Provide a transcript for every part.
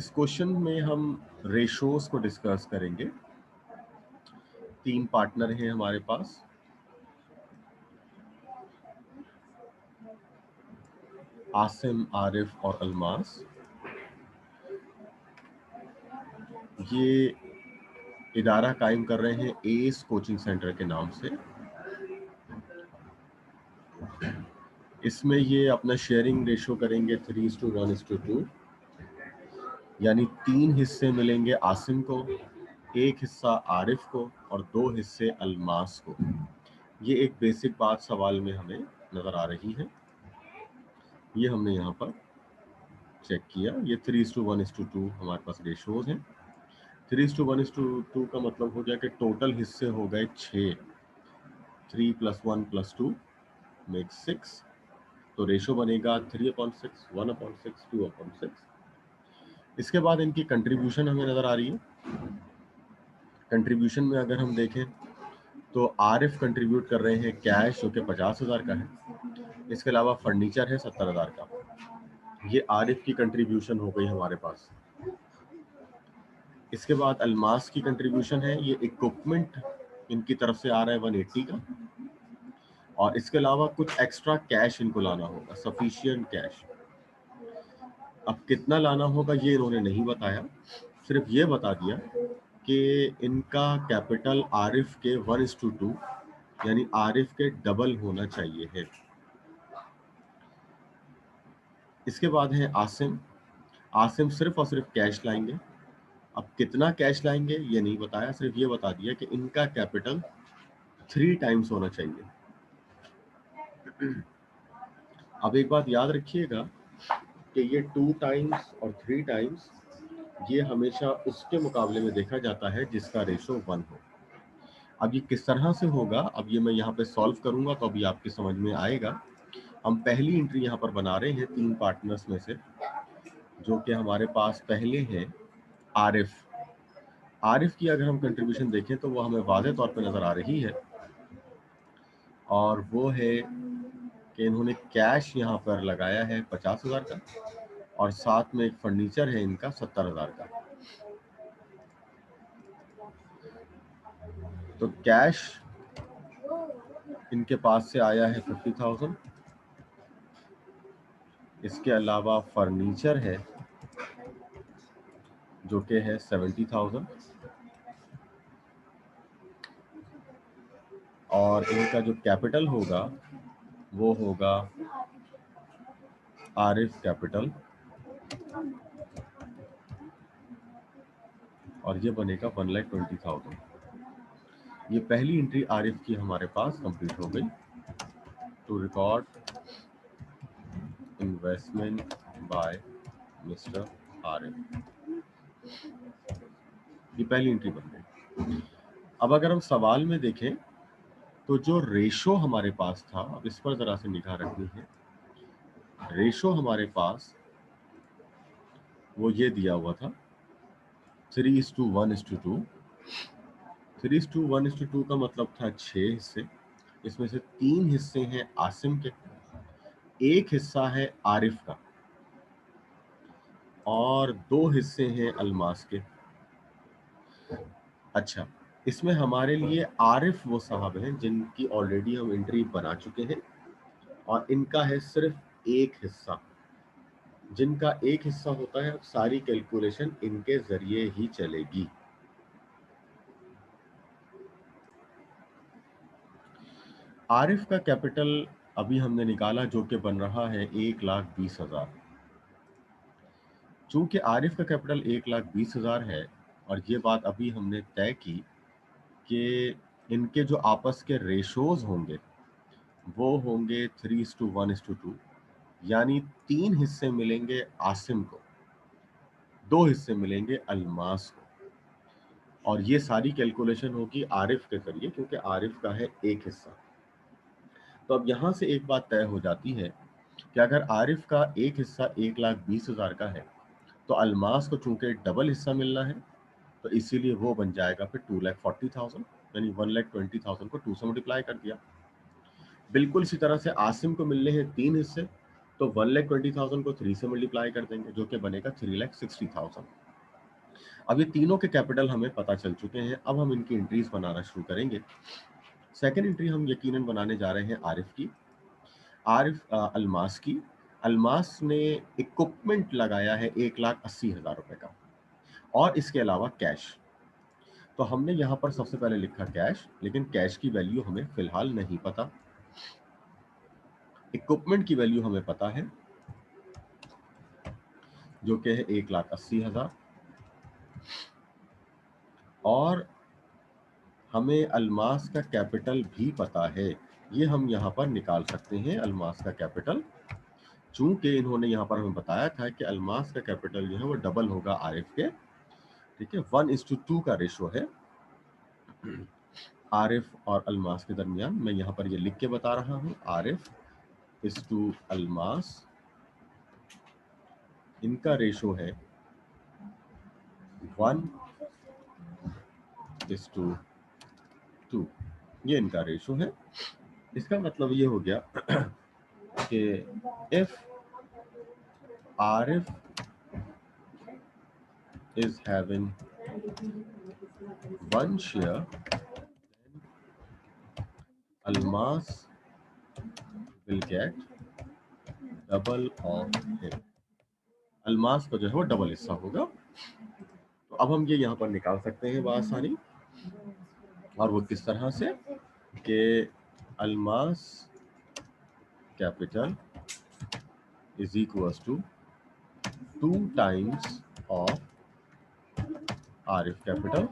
इस क्वेश्चन में हम रेशोज को डिस्कस करेंगे। 3 पार्टनर हैं हमारे पास। आसिम, आरिफ और अल्मास। ये इदारा कायम कर रहे हैं एस कोचिंग सेंटर के नाम से। इसमें ये अपना शेयरिंग रेशो करेंगे 3:1:2, यानी 3 हिस्से मिलेंगे आसिम को, 1 हिस्सा आरिफ को और 2 हिस्से अल्मास को। ये एक बेसिक बात सवाल में हमें नजर आ रही है। ये हमने यहाँ पर चेक किया। ये 3:1:2 हमारे पास रेशोज हैं। 3:1:2 का मतलब हो गया कि टोटल हिस्से हो गए 6। 3 + 1 + 2 मेक्स 6। तो रेशो बनेगा 3/6, 1/6, 2/6। इसके बाद इनकी कंट्रीब्यूशन हमें नजर आ रही है। कंट्रीब्यूशन में अगर हम देखें तो आरिफ कंट्रीब्यूट कर रहे हैं कैश, जो कि 50,000 का है। इसके अलावा फर्नीचर है 70,000 का। ये आरिफ की कंट्रीब्यूशन हो गई हमारे पास। इसके बाद अल्मास की कंट्रीब्यूशन है, ये इक्विपमेंट इनकी तरफ से आ रहा है 180 का, और इसके अलावा कुछ एक्स्ट्रा कैश इनको लाना होगा, सफिशिएंट कैश। अब कितना लाना होगा ये इन्होंने नहीं बताया, सिर्फ ये बता दिया कि इनका कैपिटल आरिफ के 1:2 यानी आरिफ के डबल होना चाहिए है। इसके बाद है आसिम। आसिम सिर्फ और सिर्फ कैश लाएंगे। अब कितना कैश लाएंगे ये नहीं बताया, सिर्फ ये बता दिया कि इनका कैपिटल 3 टाइम्स होना चाहिए। अब एक बात याद रखिएगा कि ये 2 टाइम्स और 3 टाइम्स ये हमेशा उसके मुकाबले में देखा जाता है जिसका रेशो 1 हो। अब ये किस तरह से होगा, अब ये मैं यहाँ पे सॉल्व करूंगा तो अभी आपकी समझ में आएगा। हम पहली एंट्री यहाँ पर बना रहे हैं 3 पार्टनर्स में से, जो कि हमारे पास पहले हैं आरिफ। आरिफ की अगर हम कंट्रीब्यूशन देखें तो वो हमें वाज़ेह तौर पे नज़र आ रही है, और वो है कि इन्होंने कैश यहाँ पर लगाया है 50,000 का, और साथ में एक फर्नीचर है इनका 70,000 का। तो कैश इनके पास से आया है 50,000। इसके अलावा फर्नीचर है जो कि है 70,000, और इनका जो कैपिटल होगा वो होगा आरिफ कैपिटल, और ये बनेगा 1,20,000। ये पहली एंट्री आरिफ की हमारे पास कंप्लीट हो गई। To record investment by mister Arif, ये पहली एंट्री बन गई। अब अगर हम सवाल में देखें तो जो रेशो हमारे पास था, अब इस पर जरा से निगाह रखनी है। रेशो हमारे पास वो ये दिया हुआ था 3:1:2। 3:1:2 का मतलब था 6 हिस्से। इसमें से 3 हिस्से हैं आसिम के, 1 हिस्सा है आरिफ का, और 2 हिस्से हैं अल्मास के। अच्छा, इसमें हमारे लिए आरिफ वो साहब हैं जिनकी ऑलरेडी हम एंट्री बना चुके हैं, और इनका है सिर्फ 1 हिस्सा। जिनका 1 हिस्सा होता है, सारी कैलकुलेशन इनके जरिए ही चलेगी। आरिफ का कैपिटल अभी हमने निकाला, जो कि बन रहा है 1,20,000। चूंकि आरिफ का कैपिटल 1,20,000 है, और ये बात अभी हमने तय की कि इनके जो आपस के रेशोज होंगे वो होंगे 3:1:2, यानी 3 हिस्से मिलेंगे आसिम को, 2 हिस्से मिलेंगे अल्मास को, और ये सारी कैलकुलेशन होगी आरिफ के जरिए, क्योंकि आरिफ का है 1 हिस्सा। तो अब यहाँ से एक बात तय हो जाती है कि अगर आरिफ का 1 हिस्सा 1,20,000 का है, तो अल्मास को चूंकि डबल हिस्सा मिलना है, तो इसीलिए वो बन जाएगा फिर 2,40,000, यानी 1,20,000 को 2 से मल्टीप्लाई कर दिया। बिल्कुल इसी तरह से आसिम को मिलने हैं 3 हिस्से, तो 1,20,000 को 3 से मल्टीप्लाई कर देंगे, जो कि बनेगा 3,60,000। अब ये तीनों के कैपिटल हमें पता चल चुके हैं। अब हम इनकी एंट्रीज बनाना शुरू करेंगे। सेकेंड एंट्री हम यकीनन बनाने जा रहे हैं आरिफ की। आरिफ अल्मास की। अल्मास ने इक्विपमेंट लगाया है 1,80,000 रुपए का, और इसके अलावा कैश। तो हमने यहाँ पर सबसे पहले लिखा कैश, लेकिन कैश की वैल्यू हमें फिलहाल नहीं पता। इक्विपमेंट की वैल्यू हमें पता है, जो कि है 1,80,000, और हमें अल्मास का कैपिटल भी पता है। ये हम यहाँ पर निकाल सकते हैं अल्मास का कैपिटल, चूंकि इन्होंने यहाँ पर हमें बताया था कि अल्मास का कैपिटल जो है वो डबल होगा आरिफ के। ठीक है, 1:2 का रेशो है आरिफ और अल्मास के दरमियान। मैं यहाँ पर ये लिख के बता रहा हूँ, आरिफ इज टू अल्मास, इनका रेशो है 1:2। ये इनका रेशो है। इसका मतलब ये हो गया कि if Arif is having one share, Almas will get double of him. Almas को जो है वो डबल हिस्सा होगा। तो अब हम ये यहाँ पर निकाल सकते हैं बआसानी, और वो किस तरह से कि Almas capital is equals to 2 times of Arif capital.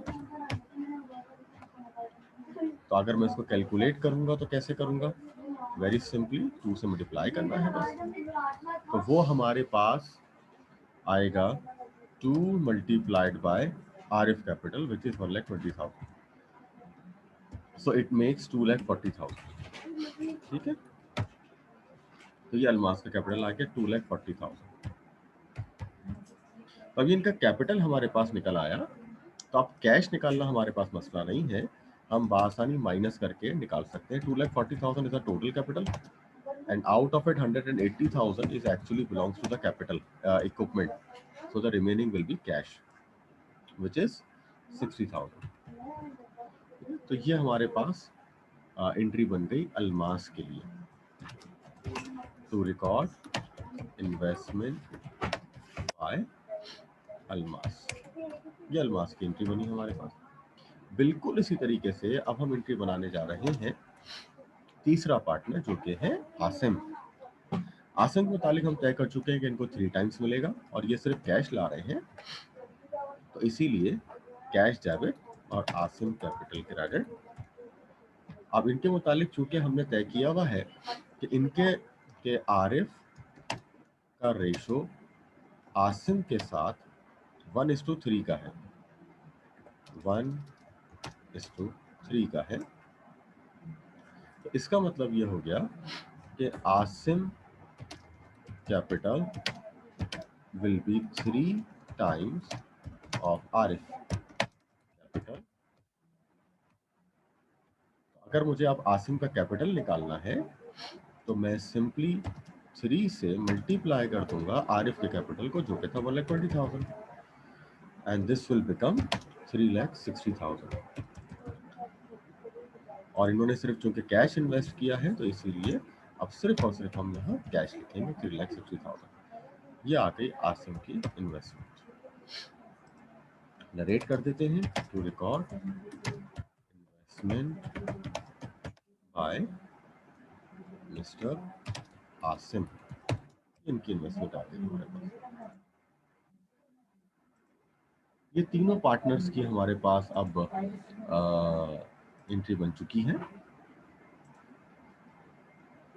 तो अगर मैं इसको कैलकुलेट करूंगा तो कैसे करूंगा? वेरी सिंपली 2 से मल्टीप्लाई करना है बस। तो वो हमारे पास आएगा 2 multiplied by Arif capital which is 1,20,000। So it makes 2,40,000। ठीक है, तो ये अल्मास का कैपिटल आ गया 2,40,000। अब ये इनका कैपिटल हमारे पास निकल आया। तो अब कैश निकालना हमारे पास मसला नहीं है, हम बआसानी माइनस करके निकाल सकते हैं। 2,40,000 is a total capital, and out of it 180,000 is actually belongs to the capital equipment, so the remaining will be cash which is 60,000। तो ये हमारे पास एंट्री बन गई अल्मास के लिए, to record investment by Almas. ये अल्मास की एंट्री बनी हमारे पास। बिल्कुल इसी तरीके से अब हम एंट्री बनाने जा रहे हैं तीसरा पार्टनर, जो कि है आसिम। आसिम के मुतालिक हम तय कर चुके हैं कि इनको 3 टाइम्स मिलेगा, और ये सिर्फ कैश ला रहे हैं, तो इसीलिए कैश डेबिट और आसिम कैपिटल क्रेडिट। अब इनके मुतालिक चूंकि हमने तय किया हुआ है कि इनके के आरिफ का रेशो आसिम के साथ 1:3 का है, 1:3 का है। तो इसका मतलब ये हो गया कि Asim capital will be 3 times of Arif capital. अगर मुझे अब आसिम का कैपिटल निकालना है तो मैं सिंपली 3 से मल्टीप्लाई कर दूंगा आरिफ के कैपिटल को, जो कि था 1,20,000, एंड दिस विल बिकम 3,60,000। और इन्होंने सिर्फ चूंकि कैश इन्वेस्ट किया है, तो इसीलिए अब सिर्फ और सिर्फ हम यहाँ कैश लिखेंगे 3,60,000। ये आ गई आसिम की इन्वेस्टमेंट। नरेट कर देते हैं, to record investment by mister Asim. इनकी इन्वेस्टमेंट आ गई हमारे पास। ये तीनों पार्टनर्स की हमारे पास अब एंट्री बन चुकी है।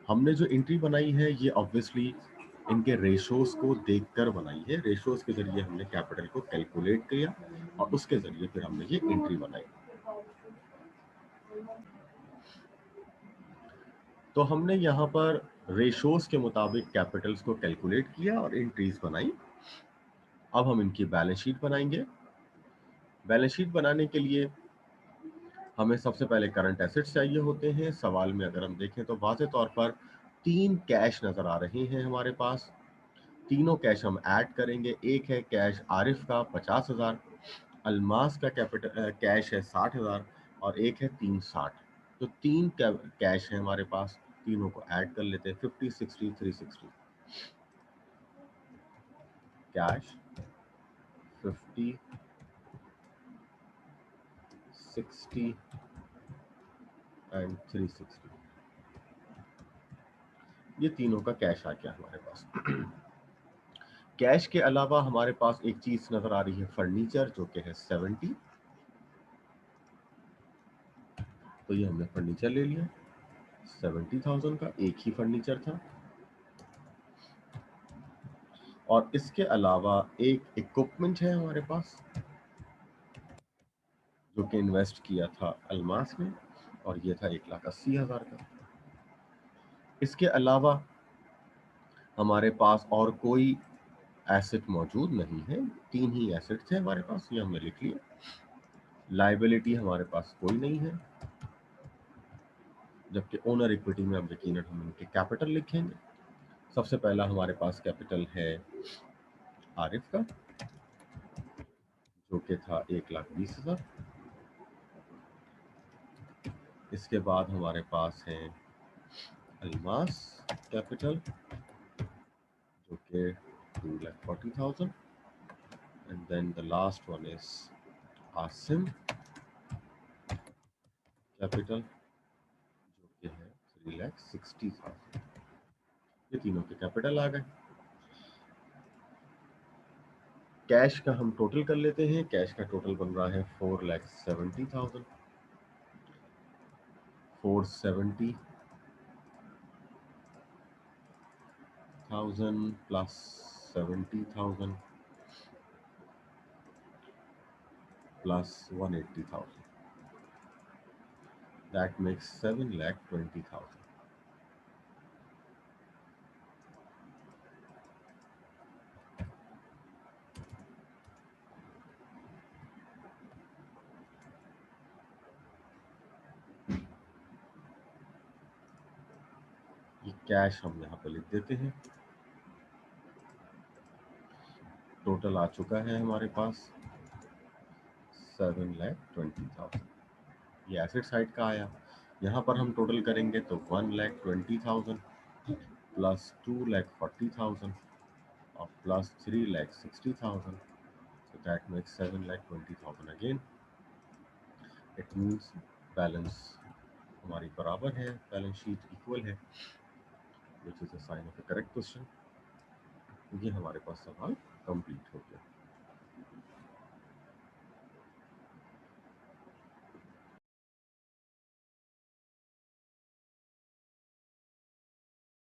हमने जो एंट्री बनाई है ये ऑब्वियसली इनके रेशोज को देखकर बनाई है। रेशोज के जरिए हमने कैपिटल को कैलकुलेट किया, और उसके जरिए फिर हमने ये एंट्री बनाई। तो हमने यहाँ पर रेशोज के मुताबिक कैपिटल्स को कैलकुलेट किया और एंट्रीज बनाई। अब हम इनकी बैलेंस शीट बनाएंगे। बैलेंस शीट बनाने के लिए हमें सबसे पहले करंट एसेट्स चाहिए होते हैं। सवाल में अगर हम देखें तो वाज़े तौर पर तीन कैश नजर आ रहे हैं हमारे पास, तीनों कैश हम ऐड करेंगे। एक है कैश आरिफ का 50,000, अल्मास का कैश है 60,000 और एक है 360। तो तीन कैश है हमारे पास, तीनों को ऐड कर लेते हैं। 50, 60, 360। कैश 50, 60 एंड 360, ये तीनों का कैश आ गया हमारे पास। कैश के अलावा हमारे पास एक चीज नजर आ रही है फर्नीचर, जो कि है 70। तो ये हमने फर्नीचर ले लिया, 70,000 का एक ही फर्नीचर था। और इसके अलावा एक इक्विपमेंट है हमारे पास, जो कि इन्वेस्ट किया था अल्मास में, और ये था 1,80,000 का। इसके अलावा हमारे पास और कोई एसेट मौजूद नहीं है, तीन ही एसेट थे हमारे पास, ये हमने लिख लिया। लायबिलिटी हमारे पास कोई नहीं है, जबकि ओनर इक्विटी में अब यकीनन हम इनके कैपिटल लिखेंगे। सबसे पहला हमारे पास कैपिटल है आरिफ का, जो कि था 1,20,000। इसके बाद हमारे पास है अल्मास कैपिटल, जो कि 2,40,000। And then the last one is Asim capital, जो कि है 3,60,000। ये तीनों के कैपिटल आ गए। कैश का हम टोटल कर लेते हैं। कैश का टोटल बन रहा है 4,70,000। 470,000 प्लस 70,000 प्लस 180,000, that makes 7,20,000। ये कैश हम यहाँ पे लिख देते हैं। टोटल आ चुका है हमारे पास 7,20,000। ये एसेट साइड का आया। यहाँ पर हम टोटल करेंगे तो 1,20,000 प्लस 2,40,000 और plus 3,60,000। So that makes 7,20,000 again. It means balance हमारी बराबर है, बैलेंस शीट इक्वल है, which is a sign of a correct question। ये हमारे पास सवाल कंप्लीट हो गया।